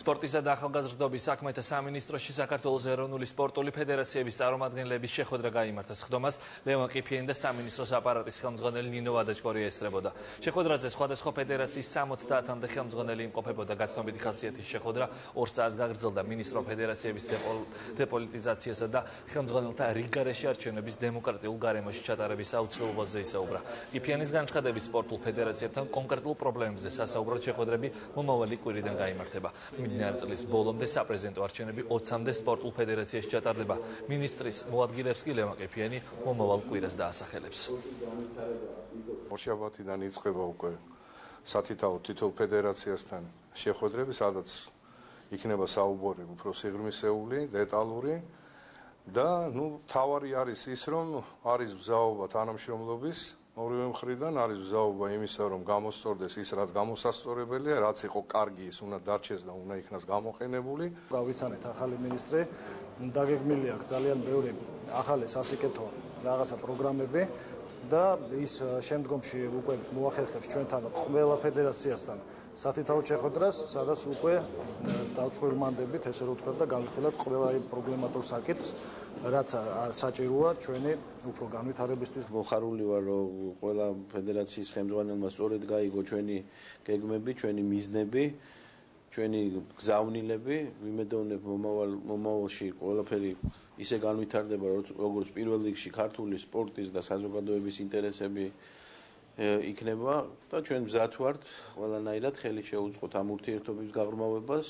სპორტისა და ახალგაზრდობის საქმეთა სამინისტროში საქართველოს ეროვნული სპორტული ფედერაციების წარმომადგენლების შეხვედრა გაიმართა. სხდომას ლევან ყიფიანი და სამინისტროს აპარატის ხელმძღვანელი ნინო ვადაჭკორია ესწრებოდა. შეხვედრაზე სხვადასხვა ფედერაციის 60-მდე ხელმძღვანელი იმყოფებოდა. გაცნობიტი ხასიათის შეხვედრა 2 საათს გაგრძელდა. მინისტრო ფედერაციების დეპოლიტიზაციასა და ხელმძღვანელთა რიგგარეშე არჩევნების დემოკრატიულ გარემოში ჩატარების აუცილებლობაზე ისაუბრა. ყიფიანის განცხადებით სპორტულ ფედერაციებთან კონკრეტულ პრობლემებზე სასაუბრად შეხვედრები მომავალი კვირიდან გაიმართება. მიმდინარე წლის ბოლომდე საპრეზიდენტო არჩევნები 20-მდე სპორტულ ფედერაციაში ჩატარდება. მინისტრის მოადგილებს კი ლევან ყიფიანი მომავალ კვირას დაასახელებს. ორშაბათიდან იწყება უკვე სათითაო თითოეულ ფედერაციასთან შეხვედრები, სადაც იქნება საუბარი უფრო სიღრმისეული, დეტალური და თავარი არის ის, რომ არის ბზაობა თანამშრომლობის ორივე მხრიდან, არის ბზაობა იმისა, რომ გამოსწორდეს ის, რაც გამოსასწორებელია, რაც იყო კარგი, ის უნდა დარჩეს და უნდა იქნას გამოყენებული. გავიცანეთ ახალი მინისტრი, დაგეგმილი აქვს ძალიან ბევრი ახალი სასიკეთო რაღაცა პროგრამები და ის შემდგომში უკვე მოახერხებს ჩვენთან ყველა ფედერაციასთან სათითაო შეხვედრას, სადაც უკვე დავწყვილმანდებით, ესე რომ ვთქვათ და განვიხილოთ ყველა პრობლემატურ საკითხს, რაც საჭიროა ჩვენი უფრო განვითარებისთვის. მოხარული ვარ, რომ ყველა ფედერაციის ხელმძღვანელმა სწორედ გაიგო ჩვენი გეგმები, ჩვენი მიზნები, ჩვენი გზავნილები. ვიმედოვნებ მომავალში ყველაფერი ისე განვითარდება, როგორც პირველ რიგში ქართული სპორტის და საზოგადოების ინტერესები იქნება და ჩვენ მზად ვართ ყველანაირად ხელი შეუწყოთ ამ ურთიერთობების გაღრმავებას.